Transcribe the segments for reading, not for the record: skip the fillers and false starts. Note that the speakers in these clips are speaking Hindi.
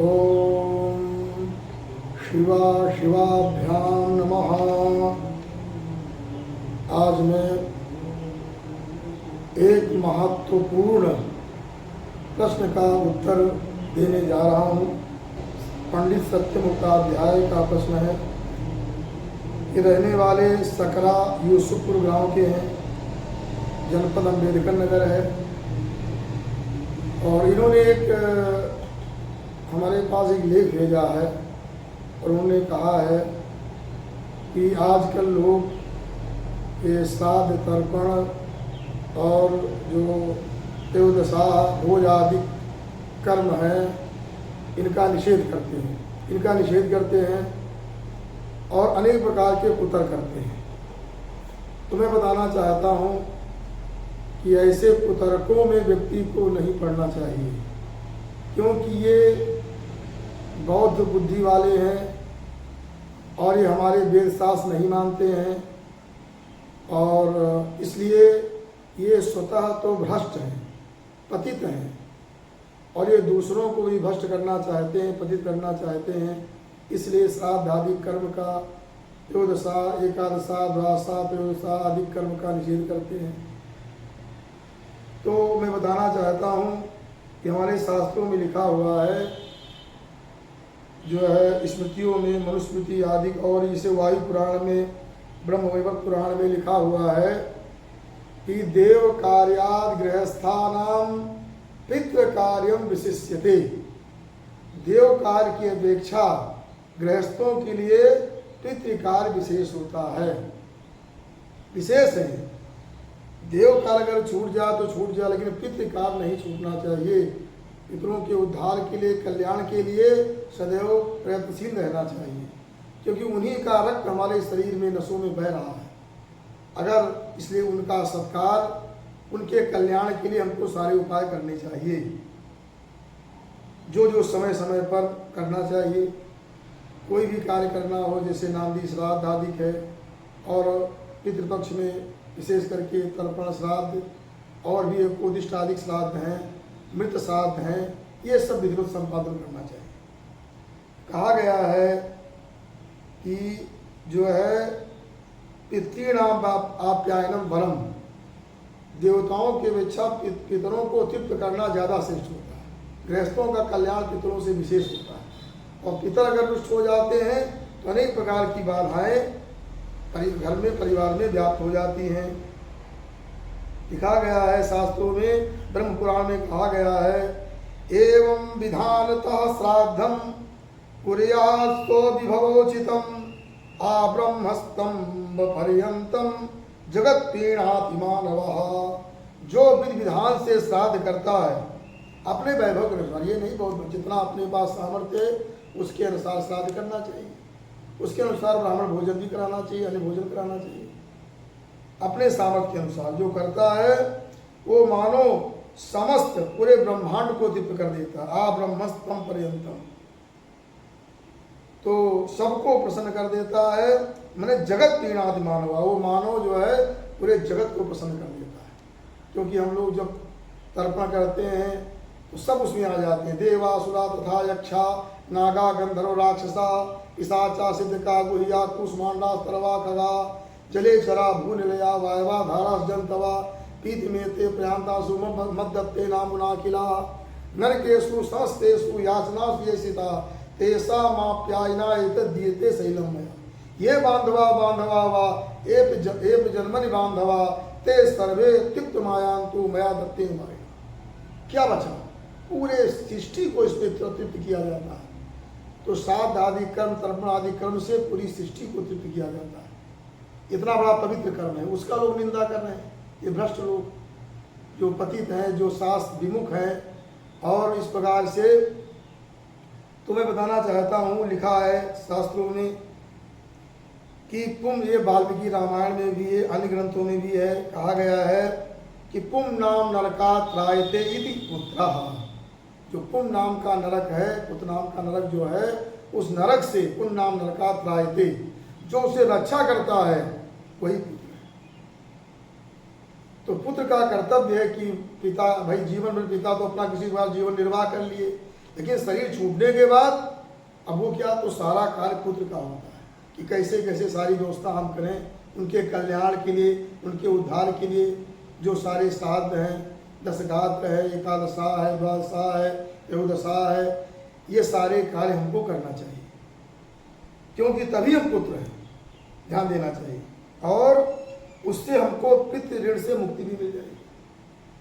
ओम शिवाभ्यां नमः। आज मैं एक महत्वपूर्ण प्रश्न का उत्तर देने जा रहा हूँ। पंडित सत्यमुक्ताध्याय का प्रश्न है। ये रहने वाले सकरा यूसुफपुर गांव के हैं, जनपद अम्बेडकर नगर है। और इन्होंने एक हमारे पास एक लेख भेजा है और उन्होंने कहा है कि आजकल लोग ये श्राद्ध तर्पण और जो देवदशा भोज आदि कर्म है इनका निषेध करते हैं और अनेक प्रकार के कुतर करते हैं। तो मैं बताना चाहता हूँ कि ऐसे कुतर्कों में व्यक्ति को नहीं पड़ना चाहिए, क्योंकि ये बौद्ध बुद्धि वाले हैं और ये हमारे वेद शास्त्र नहीं मानते हैं, और इसलिए ये स्वतः तो भ्रष्ट हैं, पतित हैं, और ये दूसरों को भी भ्रष्ट करना चाहते हैं, पतित करना चाहते हैं। इसलिए श्राद्ध आदि कर्म का, त्रयोदशा, एकादशा, द्वादशा, त्रयोदशा आदि कर्म का निषेध करते हैं। तो मैं बताना चाहता हूँ कि हमारे शास्त्रों में लिखा हुआ है, जो है स्मृतियों में मनुस्मृति आदि, और इसे वायु पुराण में, ब्रह्मवैवर्त पुराण में लिखा हुआ है कि देव कार्याद गृहस्थानाम पितृ कार्यम विशिष्यते। देव कार्य की अपेक्षा गृहस्थों के लिए पितृ कार्य विशेष होता है, विशेष है। देव कार्य अगर छूट जाए तो छूट जाए, लेकिन पितृ कार्य नहीं छूटना चाहिए। पितरों के उद्धार के लिए, कल्याण के लिए सदैव प्रयत्नशील रहना चाहिए, क्योंकि उन्हीं का रक्त हमारे शरीर में नसों में बह रहा है। अगर इसलिए उनका सत्कार, उनके कल्याण के लिए हमको सारे उपाय करने चाहिए, जो समय समय पर करना चाहिए। कोई भी कार्य करना हो, जैसे नांदी श्राद्ध आदि है, और पितृपक्ष में विशेष करके तर्पण श्राद्ध, और भी उदिष्ट आदि श्राद्ध हैं, मृत श्राद्ध हैं, ये सब विधिवत संपादन करना चाहिए। कहा गया है कि जो है पितॄणाम आप्यायनम वरम, देवताओं की अपेक्षा पितरों को तृप्त करना ज़्यादा श्रेष्ठ होता है। गृहस्थों का कल्याण पितरों से विशेष होता है, और पितर अगर रुष्ट हो जाते हैं तो अनेक प्रकार की बाधाएं घर में, परिवार में व्याप्त हो जाती हैं। लिखा गया है शास्त्रों में, ब्रह्म पुराण में कहा गया है, एवं विधानतः श्राद्धम कुर्यास्तो विभवोचितम आब्रह्मस्तंभ पर्यंतम जगत पीणाति मानवः। जो विधि विधान से श्राद्ध करता है अपने वैभव के अनुसार, ये नहीं बहुत, जितना अपने पास सामर्थ्य है उसके अनुसार श्राद्ध करना चाहिए, उसके अनुसार ब्राह्मण भोजन भी कराना चाहिए, अन्य भोजन कराना चाहिए। अपने सामर्थ्य के अनुसार जो करता है वो मानो समस्त पूरे ब्रह्मांड को तृप्त कर देता है। आ ब्रह्मस्तम पर्यंतम, तो सबको प्रसन्न कर देता है। मैंने जगत पीणाति मानवा, वो मानव जो है पूरे जगत को प्रसन्न कर देता है। क्योंकि हम लोग जब तर्पण करते हैं तो सब उसमें आ जाते हैं, देवासुरा तथा यक्षा, नागा, गंधर्व, राक्षसा, पिशाचा, सिद्धका, गुहिया, कुष्मांडा, स्तरवा, खगा, जले चरा, भूनिलया, वायवा, धारास, जंतवा, पीतिमेते, प्रयांतासु, मद्दत्ते नामुनाकिला, नरकेषु संस्तेषु याचनासु येषिता, तेषा माप्यायना एतद्दीयते शैलम मया। ये बांधवा बांधवा वा एप जन्मनि बांधवा ते सर्वे तृप्त मायांतु मया दत्ते माया। क्या बचा? पूरे सृष्टि को इसमें तृप्त किया जाता है। तो श्राद्ध आदि कर्म, तर्पण आदि कर्म से पूरी सृष्टि को तृप्त किया जाता है। इतना बड़ा पवित्र कर्म है, उसका लोग निंदा कर रहे हैं। ये भ्रष्ट लोग जो पतित हैं, जो शास्त्र विमुख हैं, और इस प्रकार से तो मैं बताना चाहता हूँ, लिखा है शास्त्रों में कि पुम, ये वाल्मीकि रामायण में भी है, अन्य ग्रंथों में भी है, कहा गया है कि पुम नाम नरकात् त्रायते इति पुत्रः। जो पुम नाम का नरक है, पुत्र नाम का नरक जो है, उस नरक से, पुम नाम नरकात् त्रायते, जो उसे रक्षा करता है वही पुत्र है। तो पुत्र का कर्तव्य है कि पिता, भाई जीवन में पिता तो अपना किसी बार जीवन निर्वाह कर लिए, लेकिन शरीर छूटने के बाद अब वो क्या, तो सारा कार्य पुत्र का होता है कि कैसे कैसे सारी व्यवस्था हम करें उनके कल्याण के लिए, उनके उद्धार के लिए। जो सारे श्राद्ध हैं, दशगात्र है, एकादशा है, द्वादशा है, त्रयोदशा है, ये सारे कार्य हमको करना चाहिए, क्योंकि तभी हम पुत्र हैं, ध्यान देना चाहिए। और उससे हमको पितृ ऋण से मुक्ति भी मिल जाएगी।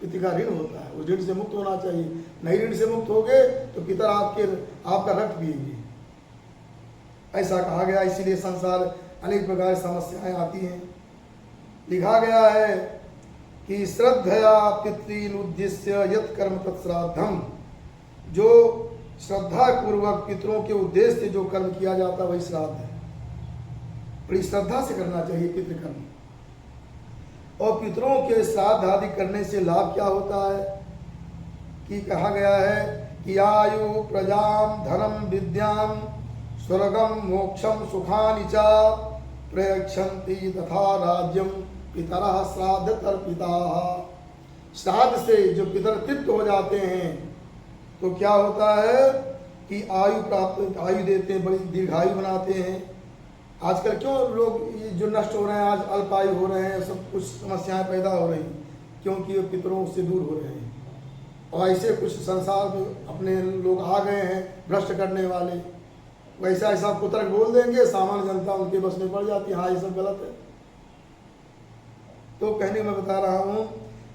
पितृ का ऋण होता है, उस ऋण से मुक्त होना चाहिए। नहीं ऋण से मुक्त हो गए तो पितर आपका रक्त पिएंगे, ऐसा कहा गया। इसीलिए संसार अनेक प्रकार की समस्याएं आती हैं। लिखा गया है कि श्रद्धया पितॄन् उद्देश्य यत् कर्म तत्श्राद्धम, जो श्रद्धा पूर्वक पितरों के उद्देश्य से जो कर्म किया जाता है वही श्राद्ध है। बड़ी श्रद्धा से करना चाहिए पितृकर्म। और पितरों के श्राद्ध आदि करने से लाभ क्या होता है कि कहा गया है कि आयु प्रजाम धनम विद्याम स्वर्गम मोक्षम सुखानि च प्रयच्छन्ति तथा राज्यम पितरः श्राद्ध तर्पिताः। श्राद्ध से जो पितर तृप्त हो जाते हैं तो क्या होता है कि आयु प्राप्त, आयु देते हैं, बड़ी दीर्घायु बनाते हैं। आजकल क्यों लोग ये जो नष्ट हो रहे हैं, आज अल्पायु हो रहे हैं, सब कुछ समस्याएं पैदा हो रही हैं, क्योंकि वो पितरों से दूर हो रहे हैं। और ऐसे कुछ संसार में अपने लोग आ गए हैं भ्रष्ट करने वाले, वैसा ऐसा पुत्र बोल देंगे, सामान्य जनता उनके बस में पड़ जाती है। हाँ, ये सब गलत है। तो कहने में बता रहा हूँ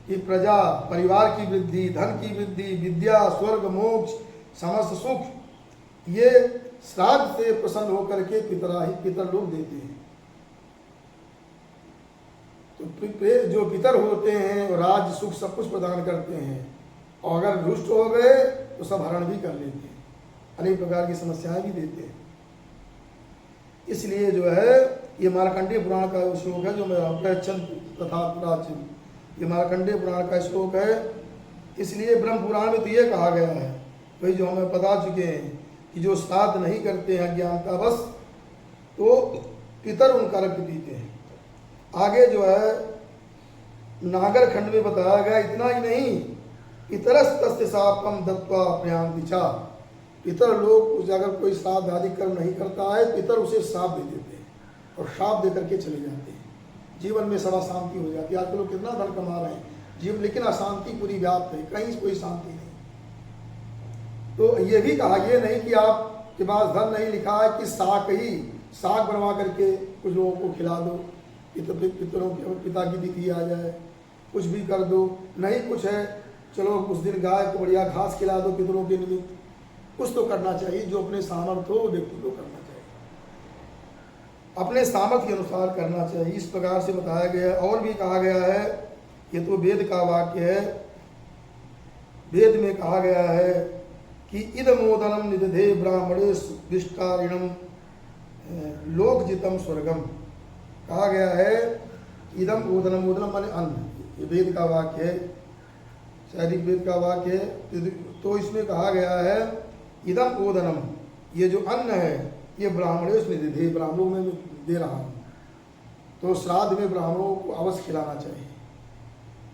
कि प्रजा, परिवार की वृद्धि, धन की वृद्धि, विद्या, स्वर्ग, मोक्ष, समस्त सुख, ये श्राद्ध से प्रसन्न होकर के पितर लोग देते हैं। तो जो पितर होते हैं वो राज्य सुख सब कुछ प्रदान करते हैं, और अगर रुष्ट हो गए तो सब हरण भी कर लेते हैं, अनेक प्रकार की समस्याएं भी देते हैं। इसलिए जो है ये मार्कंडेय पुराण का श्लोक है, जो मैं प्रयच्छन तथा प्राचीन, ये मार्कंडेय पुराण का श्लोक है। इसलिए ब्रह्म पुराण में तो ये कहा गया है, वही जो हमें बता चुके हैं कि जो श्राद्ध नहीं करते हैं अज्ञानता बस, तो पितर उनका रक्त पीते हैं। आगे जो है नागर खंड में बताया गया, इतना ही नहीं, पितरस्तस्य शापम दत्वा प्रयाम दिशा। पितर लोग अगर कोई श्राद्ध आदि कर्म नहीं करता है, पितर उसे श्राप दे देते हैं और श्राप दे करके चले जाते हैं। जीवन में सदा शांति हो जाती है। आजकल लोग कितना धन कमा रहे हैं जीवन, लेकिन अशांति पूरी व्याप्त है, कहीं कोई शांति नहीं। तो ये भी कहा, ये नहीं कि आपके पास धन नहीं, लिखा है कि साग बनवा करके कुछ लोगों को खिला दो, पितरों के पिता की तिथि आ जाए, कुछ भी कर दो। नहीं कुछ है, चलो उस दिन गाय को बढ़िया घास खिला दो पितरों के निमित्त। कुछ तो करना चाहिए, जो अपने सामर्थ्य हो व्यक्ति को करना चाहिए, अपने सामर्थ्य के अनुसार करना चाहिए। इस प्रकार से बताया गया है। और भी कहा गया है, ये तो वेद का वाक्य है, वेद में कहा गया है कि इदमोदनम निदधे ब्राह्मणे विष्टारिणम लोकजितम स्वर्गम। कहा गया है इदम ओदनम, ओदनम माने अन्न, ये वेद का वाक्य है, शारीरिक वेद का वाक्य है। तो इसमें कहा गया है इदम ओदनम, ये जो अन्न है ये ब्राह्मणेश में दे, ब्राह्मणों में दे रहा हूँ। तो श्राद्ध में ब्राह्मणों को अवश्य खिलाना चाहिए।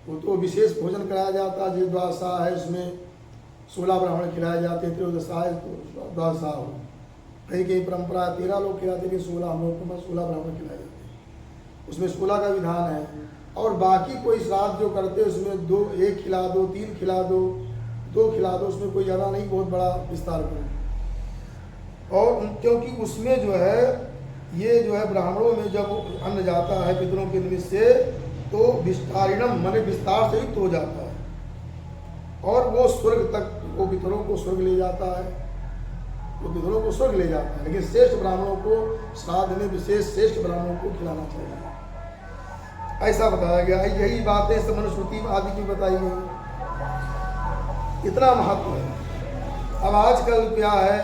वो तो विशेष भोजन कराया जाता है, जो द्वादशा है उसमें 16 ब्राह्मण खिलाए जाते हैं, त्रयोदशा है तो द्वादशा हो, कहीं कहीं परंपरा 13 लोग खिलाते हैं, 16 हम लोग को 16 ब्राह्मण खिलाए जाते हैं, उसमें 16 का विधान है। और बाकी कोई श्राद्ध जो करते हैं उसमें 2, 1 खिला दो, 3 खिला दो, 2 खिला दो, उसमें कोई ज़्यादा नहीं, बहुत बड़ा विस्तार करो। और क्योंकि उसमें जो है ये जो है ब्राह्मणों में जब अन्न जाता है पितरों के निमित्त से, तो विस्तारिणम माने विस्तार से युक्त हो जाता है, और वो स्वर्ग तक, वो पितरों को स्वर्ग ले जाता है, वो पितरों को स्वर्ग ले जाता है। लेकिन श्रेष्ठ ब्राह्मणों को श्राद्ध में विशेष श्रेष्ठ ब्राह्मणों को खिलाना चाहिए, ऐसा बताया गया है। यही बातें मनुस्मृति आदि की बताई गई, इतना महत्व है। अब आजकल क्या है,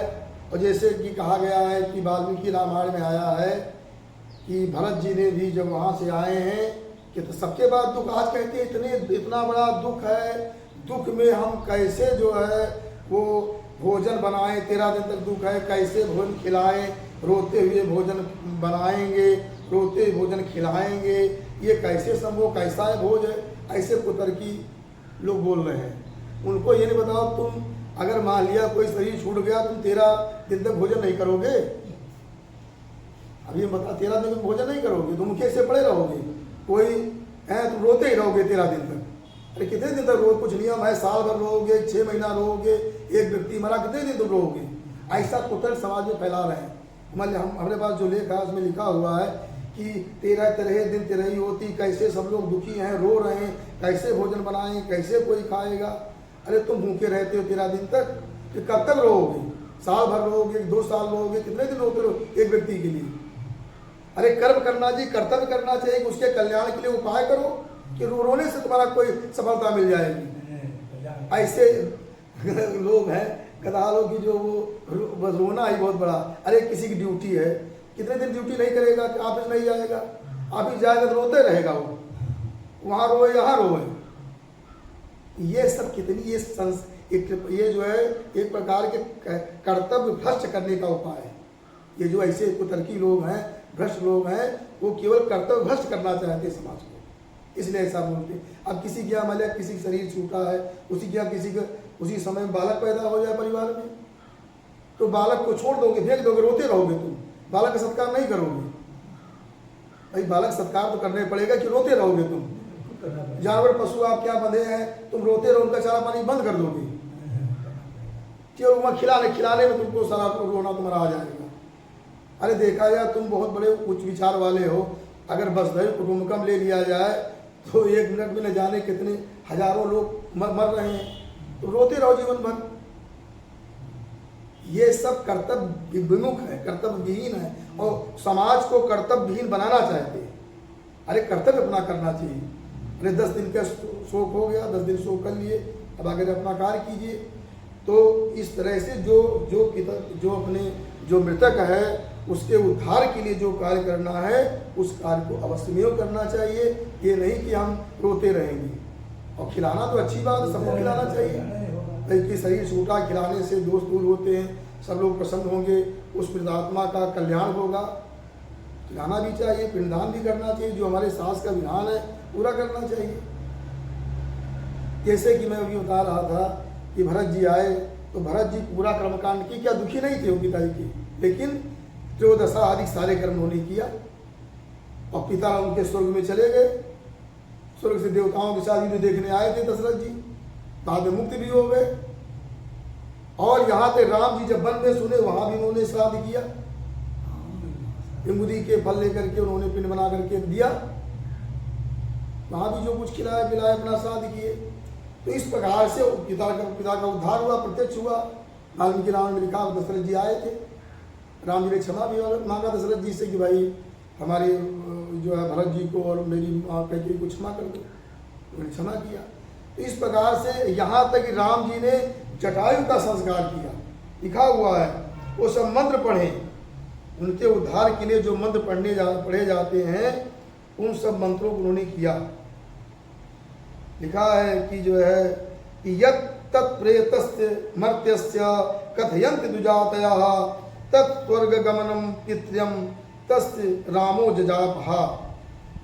और जैसे कि कहा गया है कि वाल्मीकि रामायण में आया है कि भरत जी ने भी जब वहाँ से आए हैं कि तो सबके बाद दुख, आज कहते हैं इतना बड़ा दुख है, दुख में हम कैसे जो है वो भोजन बनाएं, 13 दिन तक दुख है, कैसे भोजन खिलाएं, रोते हुए भोजन बनाएंगे, रोते हुए भोजन खिलाएंगे, ये कैसे संभव, कैसा है भोज है, ऐसे कुतर्की लोग बोल रहे हैं। उनको ये नहीं बताओ तुम अगर मान लिया कोई शरीर छूट गया, तुम 13 दिन तक भोजन नहीं करोगे? अभी बता, 13 दिन तक भोजन नहीं करोगे, तुम कैसे पड़े रहोगे? कोई है, तुम रोते ही रहोगे 13 दिन तक। अरे कितने दिन तक रोज? कुछ नियम है, साल भर रहोगे, 6 महीना रहोगे, एक व्यक्ति मरा, कितने दिन तुम रहोगे? ऐसा कुतल समाज में फैला रहे हैं। हमारे पास जो लेख है उसमें लिखा हुआ है कि 13 दिन तिरही होती, कैसे सब लोग दुखी हैं, रो रहे हैं, कैसे भोजन बनाएं, कैसे कोई खाएगा? अरे तुम भूखे रहते हो 13 दिन तक, कि कब तक रहोगे? साल भर रहोगे, 2 साल रहोगे, कितने दिन रोते रहो एक व्यक्ति के लिए? अरे कर्म करना जी, कर्तव्य करना चाहिए कि उसके कल्याण के लिए उपाय करो, कि रोने से तुम्हारा कोई सफलता मिल जाएगी। ऐसे लोग हैं कदालों की, जो वो बस रोना ही बहुत बड़ा। अरे किसी की ड्यूटी है, कितने दिन ड्यूटी नहीं करेगा, कि ऑफिस नहीं जाएगा, ऑफिस जाएगा तो रोते रहेगा वो, वहाँ रोए यहाँ रोए। ये सब कितनी ये जो है एक प्रकार के कर्तव्य भ्रष्ट करने का उपाय है। ये जो ऐसे कुतर्की लोग हैं, भ्रष्ट लोग हैं, वो केवल कर्तव्य भ्रष्ट करना चाहते हैं समाज को, इसलिए ऐसा बोलते। अब किसी के यहाँ मान किसी का शरीर छूटा है, उसी के यहाँ किसी का उसी समय में बालक पैदा हो जाए परिवार में, तो बालक को छोड़ दोगे, फेंक दोगे, रोते रहोगे तुम, बालक का सत्कार नहीं करोगे? भाई बालक सत्कार तो करने पड़ेगा, कि रोते रहोगे तुम? जानवर पशु आप क्या बंधे हैं, तुम रोते रहो, उनका चारा पानी बंद कर दोगे, केवल वहाँ खिलाने में तुमको सारा रोना तुम्हारा आ जाएगा। अरे देखा जाए, तुम बहुत बड़े उच्च विचार वाले हो, अगर वसुधैव कुटुंबकम ले लिया जाए तो 1 मिनट में न जाने कितने हजारों लोग मर रहे हैं, तो रोते रहो जीवन भर। ये सब कर्तव्य विमुख है, कर्तव्य विहीन है, और समाज को कर्तव्य विहीन बनाना चाहते हैं। अरे कर्तव्य अपना करना चाहिए। अरे 10 दिन का शोक हो गया, 10 दिन शोक कर लिए, अब आगे अपना कार्य कीजिए। तो इस तरह से जो अपने जो मृतक है उसके उद्धार के लिए जो कार्य करना है, उस कार्य को अवश्य करना चाहिए। ये नहीं कि हम रोते रहेंगे। और खिलाना तो अच्छी बात है, सबको खिलाना चाहिए, कि शरीर छूटा, खिलाने से दोष दूर होते हैं, सब लोग प्रसन्न होंगे, उस प्रेतात्मा का कल्याण होगा। खिलाना भी चाहिए, पिंडदान भी करना चाहिए, जो हमारे शास्त्र का विधान है पूरा करना चाहिए। जैसे कि मैं अभी बता रहा था कि भरत जी आए, तो भरत जी पूरा कर्मकांड की, क्या दुखी नहीं थे वो पिताजी के, लेकिन 14 आदि सारे कर्म उन्होंने किया, और पिता उनके स्वर्ग में चले गए। स्वर्ग से देवताओं के साथ युद्ध देखने आए थे दशरथ जी, बाद में मुक्त भी हो गए। और यहाँ पे राम जी जब वन में सुने, वहां भी उन्होंने श्राद्ध किया, इमली के फल लेकर के उन्होंने पिंड बना करके दिया, वहां भी जो कुछ खिलाया पिलाया अपना श्राद्ध किए। तो इस प्रकार से पिता का उद्धार हुआ, प्रत्यक्ष हुआ। वाल्मीकि रामायण में लिखा, दशरथ जी आए थे, राम जी ने क्षमा भी मांगा दशरथ जी से कि भाई हमारे जो है भरत जी को और मेरी माँ कैकेयी को क्षमा कर दो, उन्होंने क्षमा किया। तो इस प्रकार से यहाँ तक कि राम जी ने जटायु का संस्कार किया, लिखा हुआ है। वो सब मंत्र पढ़े, उनके उद्धार के लिए जो मंत्र पढ़े जाते हैं, उन सब मंत्रों को उन्होंने किया। लिखा है कि जो है कि यत् तत्प्रेतस्य मर्त्यस्य कथयन्ति दुजातयः तत्स्वर्ग गमनम पितृम तस्य रामो जजापहा।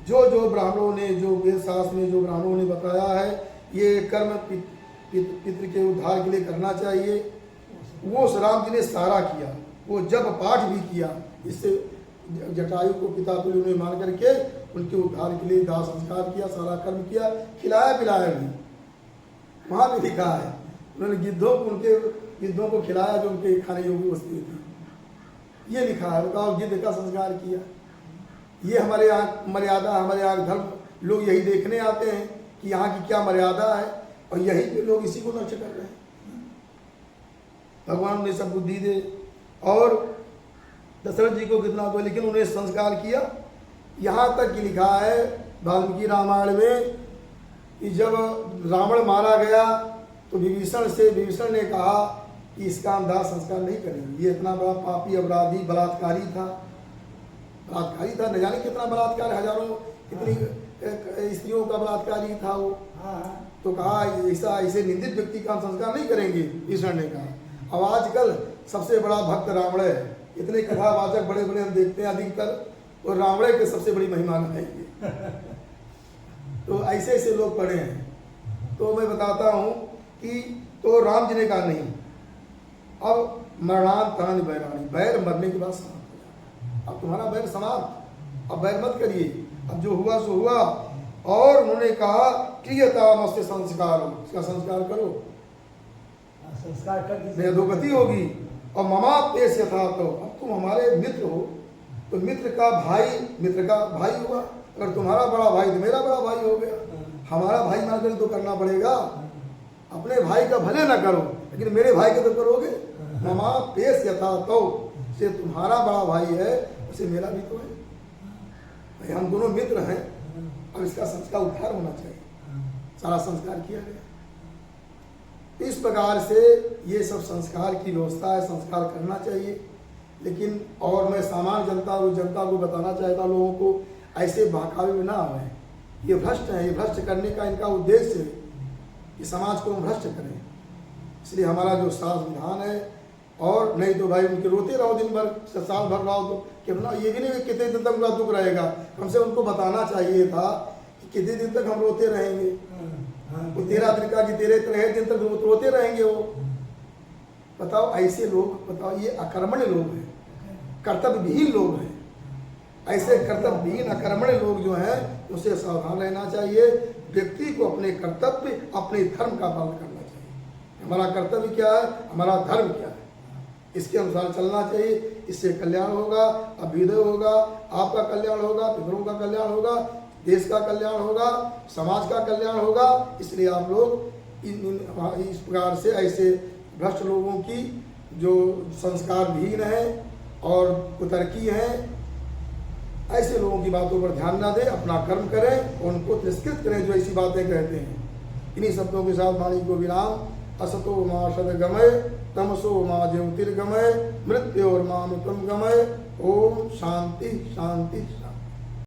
जो ब्राह्मणों ने, जो वेद शास्त्र में जो ब्राह्मणों ने बताया है, ये कर्म पितृ के उद्धार के लिए करना चाहिए, वो राम जी ने सारा किया। वो जब पाठ भी किया, इससे जटायु को पिता तुल्य में मान करके उनके उद्धार के लिए दाह संस्कार किया, सारा कर्म किया, खिलाया पिलाया भी। वहाँ भी लिखा है उन्होंने गिद्धों को खिलाया जो उनके खाने योग्य वस्तुएं थी, ये लिखा है। बताओ, गिद्ध का संस्कार किया। ये हमारे यहाँ मर्यादा, हमारे यहाँ धर्म, लोग यही देखने आते हैं कि यहाँ की क्या मर्यादा है, और यही पे लोग इसी को नष्ट कर रहे हैं। भगवान ने सब बुद्धि दे, और दशरथ जी को कितना दो, लेकिन उन्हें संस्कार किया। यहाँ तक कि लिखा है वाल्मीकि रामायण में कि जब रावण मारा गया तो विभीषण ने कहा कि इसका हम दाह संस्कार नहीं करेंगे, ये इतना बड़ा पापी अपराधी बलात्कारी था, न जाने कितना बलात्कार, हजारों कितनी स्त्रियों का बलात्कारी था वो। तो कहा ऐसे निंदित व्यक्ति का हम संस्कार नहीं करेंगे, विभीषण ने कहा। अब आजकल सबसे बड़ा भक्त रावण है, इतने कथावाचक बड़े बड़े हम देखते हैं अधिकतर, और रावण के सबसे बड़ी महिमा गाएंगे। तो ऐसे लोग पढ़े हैं। तो मैं बताता हूँ कि तो राम जी ने कहा नहीं, अब मरणांतानि बैराणी, बैर मरने के बाद समाप्त हो जाता है। अब तुम्हारा बैर समाप्त, अब बैर मत करिए, अब जो हुआ सो हुआ। और उन्होंने कहा क्रियता मस्त संस्कार, इसका संस्कार करो, संस्कार कर दीजिए, अधोगति होगी। और ममा पेश यथा, तो अब तुम हमारे मित्र हो, तो मित्र का भाई हुआ। अगर तुम्हारा बड़ा भाई तो मेरा बड़ा भाई हो गया, हमारा भाई मानकर तो करना पड़ेगा। अपने भाई का भले ना करो, लेकिन मेरे भाई का तो करोगे। ममा पेश यथा, तो से तुम्हारा बड़ा भाई है उसे मेरा भी तो है भाई, हम दोनों मित्र हैं। अब इसका संस्कार उद्धार होना चाहिए, सारा संस्कार किया गया। इस प्रकार से ये सब संस्कार की व्यवस्था है, संस्कार करना चाहिए। लेकिन और मैं सामान्य जनता को बताना चाहता हूँ, लोगों को ऐसे बहकावे में ना आए। ये भ्रष्ट है, ये भ्रष्ट करने का इनका उद्देश्य है कि समाज को हम भ्रष्ट करें। इसलिए हमारा जो शास्त्र विधान है, और नहीं तो भाई उनके रोते रहो दिन भर, साल भर रहो, तो कितना ये भी नहीं कि कितने दिन तक उनका दुख रहेगा। कम से उनको बताना चाहिए था कि कितने दिन तक हम रोते रहेंगे। वो 13 दिन का कि 13 दिन तक रोते रहेंगे वो। बताओ ऐसे लोग, बताओ ये अकर्मण्य लोग हैं, कर्तव्यविहीन लोग हैं। ऐसे कर्तव्यविहीन अकर्मण्य लोग जो हैं उससे सावधान रहना चाहिए। व्यक्ति को अपने कर्तव्य, अपने धर्म का पालन करना चाहिए। हमारा कर्तव्य क्या है, हमारा धर्म क्या है, इसके अनुसार चलना चाहिए। इससे कल्याण होगा, अभ्युदय होगा, आपका कल्याण होगा, पितरों का कल्याण होगा, देश का कल्याण होगा, समाज का कल्याण होगा। इसलिए आप लोग इस प्रकार से ऐसे भ्रष्ट लोगों की जो संस्कार विहीन है और कुतर्की हैं, ऐसे लोगों की बातों पर ध्यान ना दें, अपना कर्म करें, उनको तिरस्कृत करें जो ऐसी बातें कहते हैं। इन्हीं शब्दों के साथ वाणी को विराम। असतो मा सद्गमय, तमसो मा ज्योतिर्गमय, मृत्योर्मामृतम गमय। ओम शांति शांति शांति।